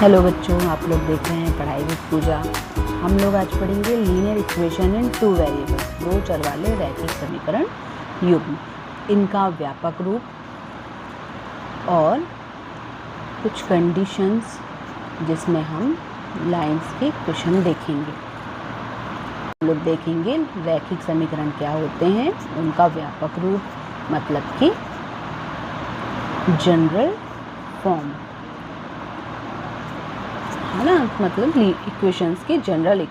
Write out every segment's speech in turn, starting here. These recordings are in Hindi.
हेलो बच्चों, आप लोग देख रहे हैं पढ़ाई विद पूजा। हम लोग आज पढ़ेंगे linear equation in two variables, दो चर वाले रैखिक समीकरण युग्म, इनका व्यापक रूप और कुछ कंडीशंस जिसमें हम लाइंस के क्वेश्चन देखेंगे। हम लोग देखेंगे रैखिक समीकरण क्या होते हैं, उनका व्यापक रूप मतलब कि जनरल फॉर्म है ना, मतलब इक्वेशंस की जनरल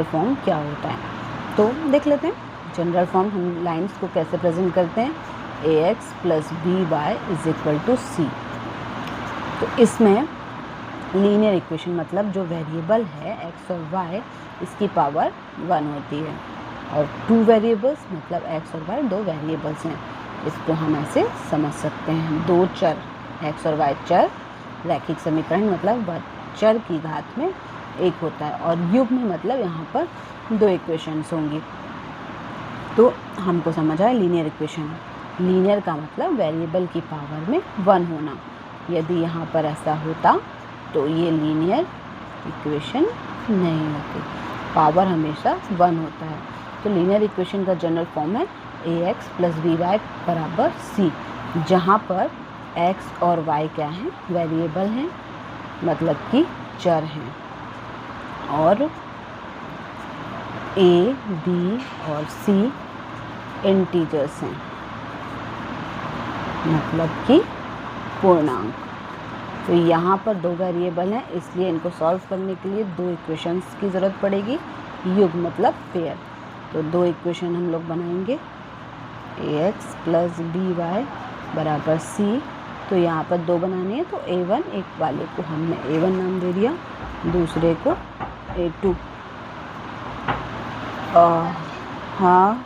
फॉर्म क्या होता है। तो देख लेते हैं जनरल फॉर्म। हम लाइंस को कैसे प्रेजेंट करते हैं, ax + by = c। तो इसमें लीनियर इक्वेशन मतलब जो वेरिएबल है x और y, इसकी पावर 1 होती है, और टू वेरिएबल्स मतलब x और y दो वेरिएबल्स हैं। इसको हम ऐसे समझ सकते हैं, दो चर x और y चर, रैखिक समीकरण मतलब चर की घात में एक होता है, और युग्म में मतलब यहाँ पर दो इक्वेशंस होंगी। तो हमको समझ आया लीनियर इक्वेशन। लीनियर का मतलब वेरिएबल की पावर में 1 होना। यदि यहाँ पर ऐसा होता तो ये लीनियर इक्वेशन नहीं होती, पावर हमेशा 1 होता है। तो लीनियर इक्वेशन का जनरल फॉर्म है ax + by = c, जहाँ पर x और y क्या हैं, वेरिएबल हैं, मतलब कि चर हैं, और a, b और c इंटीजर्स हैं, मतलब कि पूर्णांक। तो यहाँ पर दो वेरिएबल हैं, इसलिए इनको सॉल्व करने के लिए दो इक्वेशंस की ज़रूरत पड़ेगी, युग्म मतलब पेयर। तो दो इक्वेशन हम लोग बनाएंगे, ax + by = c। तो यहाँ पर दो बनाने हैं, तो a1, एक वाले को हमने a1 नाम दे दिया, दूसरे को a2। हाँ,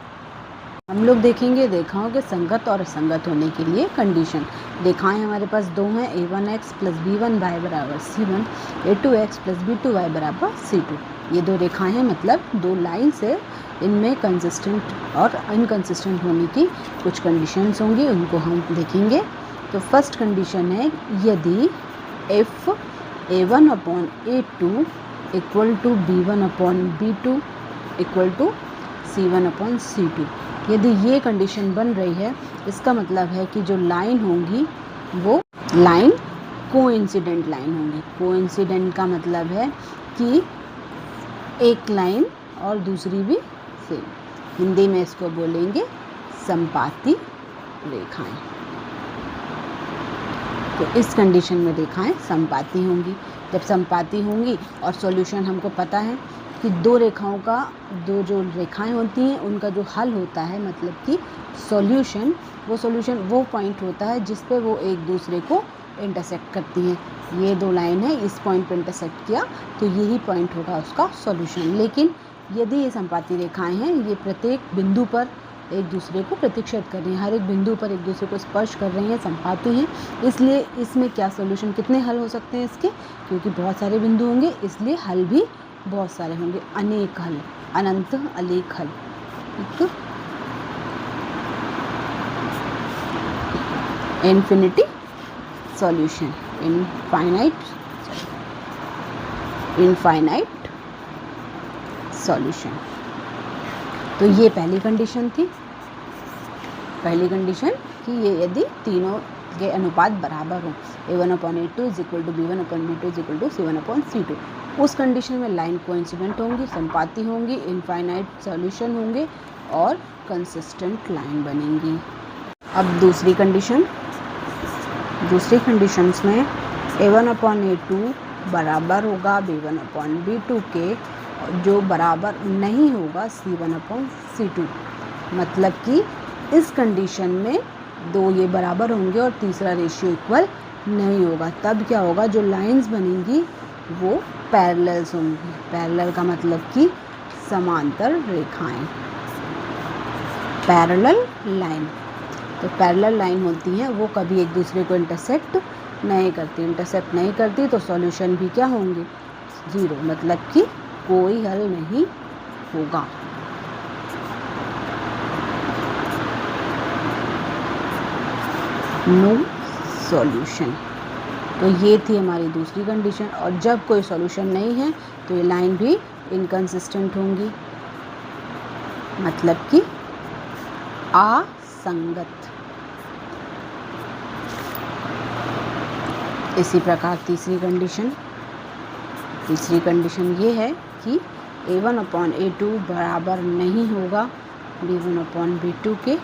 हम लोग देखेंगे रेखाओं के संगत और असंगत होने के लिए कंडीशन। रेखाएं हमारे पास दो हैं, a1x + b1y = c1, a2x + b2y = c2। ये दो रेखाएं हैं, मतलब दो लाइन्स है, इनमें कंसिस्टेंट और इनकंसिस्टेंट होने की कुछ कंडीशंस होंगी, उनको हम देखेंगे। तो फर्स्ट कंडीशन है, यदि f a1/a2 = b1/b2 = c1/c2। यदि ये कंडीशन बन रही है, इसका मतलब है कि जो लाइन होंगी वो लाइन कोइंसिडेंट लाइन होंगी। कोइंसिडेंट का मतलब है कि एक लाइन और दूसरी भी सेम, हिंदी में इसको बोलेंगे समपाती रेखाएं। तो इस कंडीशन में रेखाएं समपाती होंगी। जब समपाती होंगी और सॉल्यूशन हमको पता है कि दो रेखाओं का, दो जो रेखाएं होती हैं उनका जो हल होता है, मतलब कि सॉल्यूशन वो पॉइंट होता है जिस पे वो एक दूसरे को इंटरसेक्ट करती हैं। ये दो लाइन है, इस पॉइंट पे इंटरसेक्ट किया तो यही पॉइंट होगा उसका सॉल्यूशन। लेकिन यदि ये समपाती रेखाएं हैं, ये प्रत्येक बिंदु पर एक दूसरे को प्रतिच्छेद कर रही हैं, हर एक बिंदु पर एक दूसरे को स्पर्श कर रही हैं, समपाती हैं, इसलिए इसमें क्या सॉल्यूशन, कितने हल हो सकते हैं इसके, क्योंकि बहुत सारे बिंदु होंगे इसलिए हल भी बहुत सारे होंगे, अनेक हल, अनंत अलेख हल। Infinity solution, infinite solution. तो ये पहली कंडीशन थी, पहली कंडीशन कि ये यदि तीनों के अनुपात बराबर हो, a1/a2 = b1/b2 = c1/c2। उस कंडीशन में लाइन कोइंसिडेंट होंगी, समपाती होंगी, इनफाइनाइट सॉल्यूशन होंगे और कंसिस्टेंट लाइन बनेंगी। अब दूसरी कंडीशंस में a1/a2 बराबर होगा b1/b2 के, जो बराबर नहीं होगा c1/c2। मतलब कि इस कंडीशन में दो ये बराबर होंगे और तीसरा रेशियो इक्वल नहीं होगा। तब क्या होगा, जो लाइंस बनेंगी वो पैरेलल्स होंगी। पैरेलल का मतलब कि समांतर रेखाएं, पैरेलल लाइन। तो पैरेलल लाइन होती हैं, वो कभी एक दूसरे को इंटरसेक्ट नहीं करती, तो सॉल्यूशन भी क्या होंगे, 0, मतलब कि कोई हल नहीं होगा। No solution. तो ये थी हमारी दूसरी कंडीशन। और जब कोई सॉल्यूशन नहीं है तो ये लाइन भी इनकंसिस्टेंट होंगी, मतलब कि असंगत। इसी प्रकार तीसरी कंडीशन ये है कि A1/A2 बराबर नहीं होगा B1/B2 के।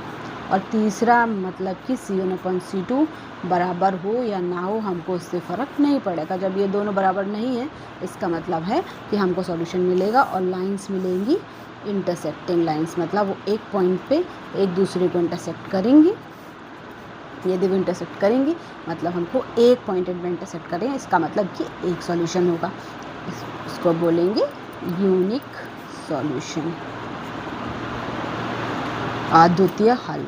और तीसरा मतलब कि C1/C2 बराबर हो या ना हो, हमको इससे फ़र्क नहीं पड़ेगा। जब ये दोनों बराबर नहीं है, इसका मतलब है कि हमको सॉल्यूशन मिलेगा और लाइंस मिलेंगी इंटरसेक्टिंग लाइंस, मतलब वो एक पॉइंट पे एक दूसरे को इंटरसेक्ट करेंगी। यदि वो इंटरसेक्ट करेंगी मतलब हमको एक पॉइंट पे इंटरसेक्ट करेंगे, इसका मतलब कि एक सॉल्यूशन होगा। इसको बोलेंगे यूनिक सॉल्यूशन, अद्वितीय हल।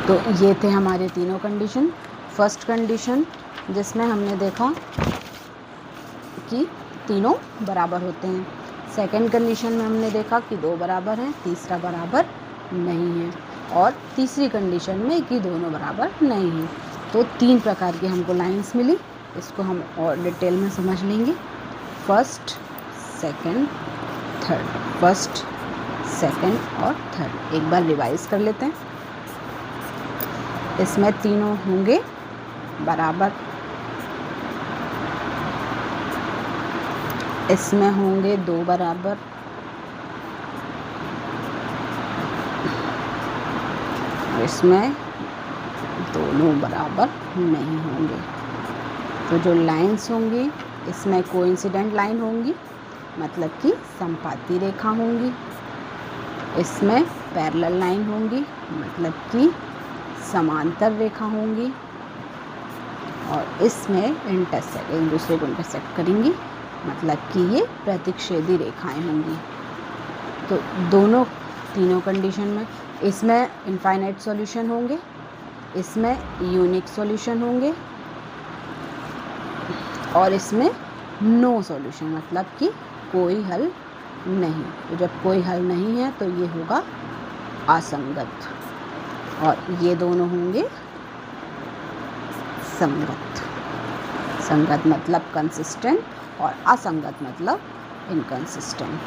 तो ये थे हमारे तीनों कंडीशन। फर्स्ट कंडीशन जिसमें हमने देखा कि तीनों बराबर होते हैं। सेकंड कंडीशन में हमने देखा कि दो बराबर हैं, तीसरा बराबर नहीं है। और तीसरी कंडीशन में कि दोनों बराबर नहीं हैं। तो तीन प्रकार की हमको लाइंस मिली, इसको हम और डिटेल में समझ लेंगे। First, second, third, first, second और थर्ड। एक बार रिवाइज कर लेते हैं। इसमें तीनों होंगे बराबर, इसमें होंगे दो बराबर, इसमें दोनों बराबर नहीं होंगे। तो जो लाइंस होंगी इसमें कोइंसिडेंट लाइन होंगी, मतलब कि संपाती रेखा होंगी। इसमें पैरेलल लाइन होंगी, मतलब कि समांतर रेखा होंगी। और इसमें इंटरसेक्ट, एक दूसरे को इंटरसेक्ट करेंगी, मतलब कि ये प्रतिच्छेदी रेखाएं होंगी। तो तीनों कंडीशन में इसमें इनफाइनाइट सॉल्यूशन होंगे, इसमें यूनिक सॉल्यूशन होंगे और इसमें नो सॉल्यूशन, मतलब कि कोई हल नहीं। तो जब कोई हल नहीं है तो ये होगा असंगत, और ये दोनों होंगे संगत। संगत मतलब कंसिस्टेंट और असंगत मतलब इनकंसिस्टेंट।